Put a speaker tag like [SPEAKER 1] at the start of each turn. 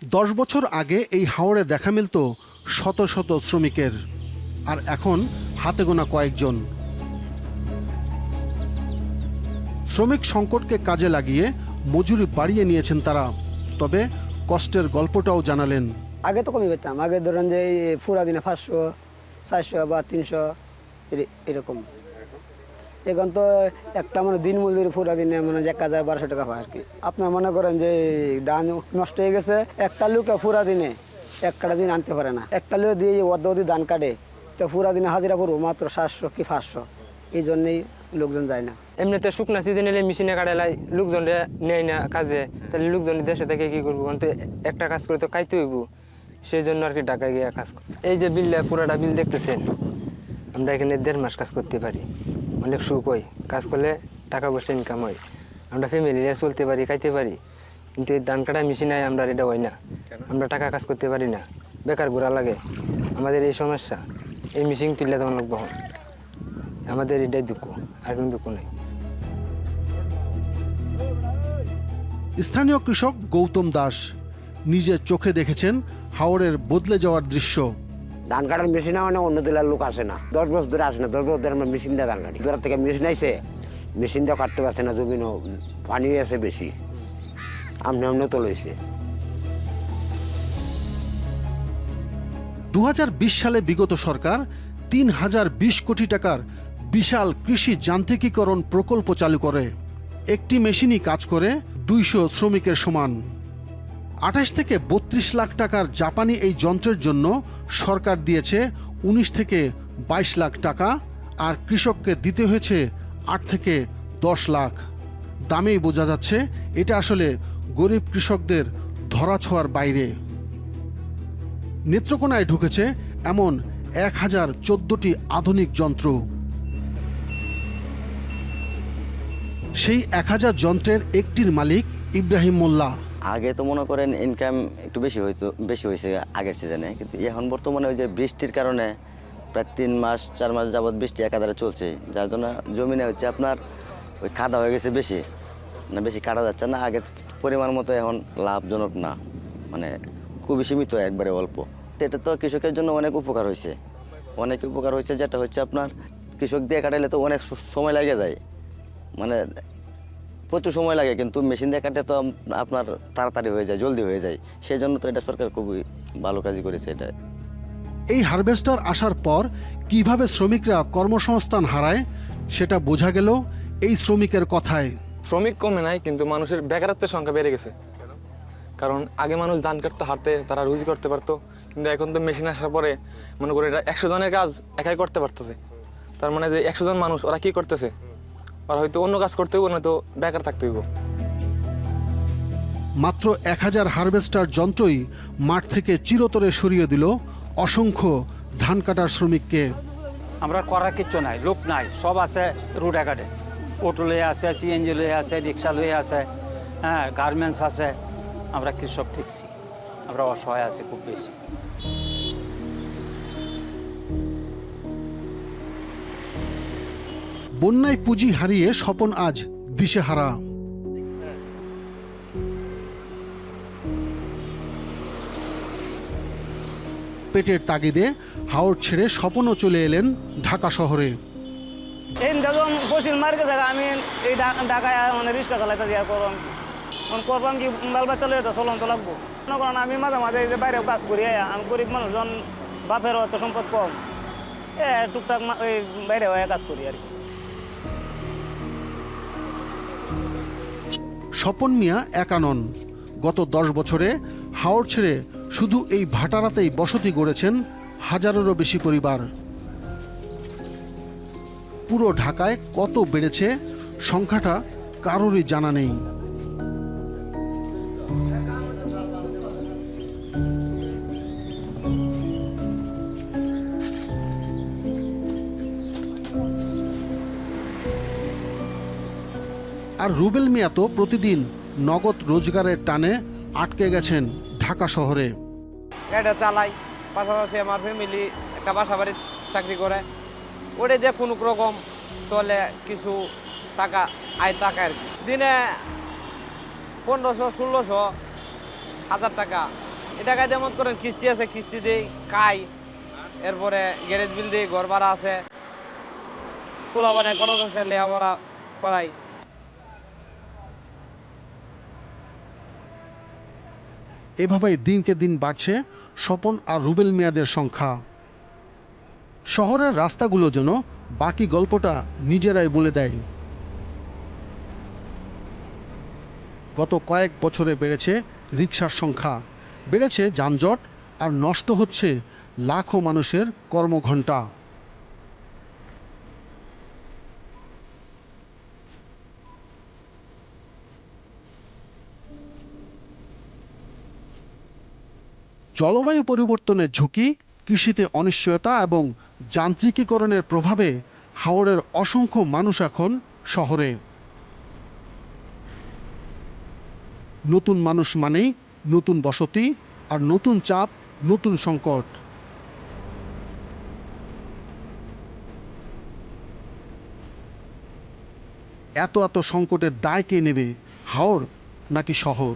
[SPEAKER 1] 10 বছর আগে এই হাওরে দেখা মিলত শত শত শ্রমিকের, আর এখন হাতে গোনা কয়েকজন। শ্রমিক সংকটকে কাজে লাগিয়ে মজুরি বাড়িয়ে নিয়েছেন তারা, তবে কষ্টের গল্পটাও জানালেন।
[SPEAKER 2] আগে তো কমই পেতাম, আগে ধরেন যে পুরা দিনে 500, 400 বা 300 এরকম। এখন তো একটা মানে দিন মজুরি পুরা দিনে মানে 1000-1200 টাকা হয় আর কি। আপনার মনে করেন যে ধান নষ্ট হয়ে গেছে, একটা লোক পুরা দিনে এক কাটা দিন আনতে পারে না, একটা লোক দিয়ে অর্ধ ধান কাটে, তো পুরা দিনে হাজিরা করবো মাত্র 700 কি 500, এই জন্যেই লোকজন যায় না।
[SPEAKER 3] এমনিতে শুকনা সিজন এলে মেশিনে কাটালাই লোকজন নেয় না কাজে, তাহলে লোকজন দেশে থেকে কি করবো, একটা কাজ করে তো খাইতে হইব, সেই জন্য আর কি ঢাকায় গিয়ে কাজ করি। এই যে বিলটা পুরাটা বিল দেখতেছেন, আমরা এখানে 1.5 মাস কাজ করতে পারি, অনেক সুখ হয়, কাজ করলে টাকা পয়সা ইনকাম হয়, আমরা ফ্যামিলি নিয়ে চলতে পারি, খাইতে পারি। কিন্তু এই ধান কাটা মেশিন হয় আমরা এটা হয় না, আমরা টাকা কাজ করতে পারি না, বেকার ঘোরা লাগে, আমাদের এই সমস্যা। এই মেশিন তুললে তখন লোক বহন, আমাদের এটাই দুঃখ, আর কোনো দুঃখ নেই।
[SPEAKER 1] স্থানীয় কৃষক গৌতম দাস নিজের চোখে দেখেছেন হাওরের বদলে যাওয়ার দৃশ্য।
[SPEAKER 4] ধান কাটার মেশিন মানে অন্য জেলার লোক আসে না, 10 বছর ধরে আসে না, 10 বছর ধরে আমরা মেশিন দিয়ে ধান কাটি। দূর থেকে মেশিন আইসে, মেশিন দিয়ে কাটতে পারছে না, জমিনও পানি আছে বেশি, আমনে তো লইছে।
[SPEAKER 1] 2020 সালে বিগত সরকার 3020 কোটি টাকার বিশাল কৃষি যান্ত্রিকীকরণ প্রকল্প চালু করে। একটি মেশিনই কাজ করে 200 শ্রমিকের সমান। 28 থেকে 32 লাখ টাকার জাপানি এই যন্ত্রের জন্য সরকার দিয়েছে 19 থেকে 22 লাখ টাকা, আর কৃষককে দিতে হয়েছে 8 থেকে 10 লাখ। দামেই বোঝা যাচ্ছে এটা আসলে গরিব কৃষকদের ধরাছোঁয়ার বাইরে। নেত্রকোনায় ঢুকেছে এমন 1014টি আধুনিক যন্ত্র। সেই 1000 যন্ত্রের একটির মালিক ইব্রাহিম মোল্লা।
[SPEAKER 5] আগে তো মনে করেন ইনকাম একটু বেশি হয়েছে আগের সিজনে, কিন্তু এখন বর্তমানে ওই যে বৃষ্টির কারণে প্রায় 3 মাস 4 মাস যাবৎ বৃষ্টি একাধারে চলছে, যার জন্য জমিনে হচ্ছে আপনার ওই কাদা হয়ে গেছে, বেশি কাটা যাচ্ছে না, আগের পরিমাণ মতো এখন লাভজনক না, মানে খুবই সীমিত, একবারে অল্প। এটা তো কৃষকের জন্য অনেক উপকার হয়েছে, যেটা হচ্ছে আপনার কৃষক দিয়ে কাটাইলে তো অনেক সময় লাগে যায়, মানে প্রচুর সময় লাগে, কিন্তু মেশিন দিয়ে কাটে তো আপনার তাড়াতাড়ি হয়ে যায়, জলদি হয়ে যায়, সেই জন্য তো এটা সরকার খুবই ভালো কাজই করেছে। এটা
[SPEAKER 1] এই হারভেস্টার আসার পর কিভাবে শ্রমিকরা কর্মসংস্থান হারায় সেটা বোঝা গেল এই শ্রমিকের কথায়।
[SPEAKER 6] শ্রমিক কমে নাই, কিন্তু মানুষের বেকারত্বের সংখ্যা বেড়ে গেছে। কারণ আগে মানুষ ধান কাটতে হাঁটতে তারা রুজি করতে পারতো, কিন্তু এখন তো মেশিন আসার পরে মনে করি এটা 100 জনের কাজ একাই করতে পারতেছে। তার মানে যে 100 জন মানুষ ওরা কি করতেছে, আর হয়তো অন্য কাজ করতে হইব, নয়তো বেকার থাকতে হইব।
[SPEAKER 1] মাত্র 1000 হারভেস্টার যন্ত্রই মাঠ থেকে চিরতরে সরিয়ে দিল অসংখ্য ধান কাটার শ্রমিককে।
[SPEAKER 7] আমরা করার কিচ্ছু নাই, লোক নাই, সব আছে রোড একাডে, অটো লয়ে আছে, সিএনজি লয়ে আছে, রিক্সা লয়ে আছে, হ্যাঁ, গার্মেন্টস আছে। আমরা কৃষক ঠিকছি, আমরা অসহায় আছি খুব বেশি।
[SPEAKER 1] বন্যায় পুঁজি হারিয়ে স্বপন আজ দিশেহারা। পেটের তাগিদে হাওর ছেড়ে স্বপনও চলে এলেন ঢাকা শহরে।
[SPEAKER 2] এই দেখুন বসিল মার্কে থাকা, আমি এই ঢাকায় মানে রিক্সা চালাইতে দিয়া করবাম কি বাল বাচ্চা লয়ে তো চলন তো লাগবো। মনে করেন আমি মাঝে মাঝে এই যে বাইরে কাজ করি, আমি গরিব মানুষজন, বাপের অত সম্পদ কম, টুকটাক ওই বাইরে হয়ে কাজ করি আর কি।
[SPEAKER 1] স্বপন মিয়া একা নন। গত 10 বছরে হাওর ছেড়ে শুধু এই ভাটারাতেই বসতি গড়েছেন হাজারেরও বেশি পরিবার। পুরো ঢাকায় কত বেড়েছে সংখ্যাটা কারোরই জানা নেই। আর রুবেল মিয়া তো প্রতিদিন নগদ রোজগারের টানে আটকে গেছেন ঢাকা শহরে।
[SPEAKER 8] এটা চালাই, পাশাপাশি আমার ফ্যামিলি একটা বাসা বাড়ির চাকরি করে, ওটা দিয়ে কোনো রকম চলে, কিছু টাকা আয় টাকা আর কি। দিনে 1500, 1600, 1000 টাকা এই টাকায় যেমন করেন কিস্তি আছে, কিস্তি দেই, খাই, এরপরে গ্যারেজ বিল দিই, ঘর ভাড়া আছে, পোলা বানায় খরচ আছে, লেখাপড়া করাই।
[SPEAKER 1] এভাবেই দিনকে দিন বাড়ছে স্বপন আর রুবেল মিয়াদের সংখ্যা। শহরের রাস্তাগুলো যেন বাকি গল্পটা নিজেরাই বলে দেয়। গত কয়েক বছরে বেড়েছে রিকশার সংখ্যা, বেড়েছে যানজট, আর নষ্ট হচ্ছে লাখো মানুষের কর্মঘণ্টা। জলবায়ু পরিবর্তনের ঝুঁকি, কৃষিতে অনিশ্চয়তা এবং যান্ত্রিকীকরণের প্রভাবে হাওড়ের অসংখ্য মানুষ এখন শহরে। নতুন মানুষ মানেই নতুন বসতি, আর নতুন চাপ, নতুন সংকট। এত সংকটের দায় কে নেবে, হাওড় নাকি শহর?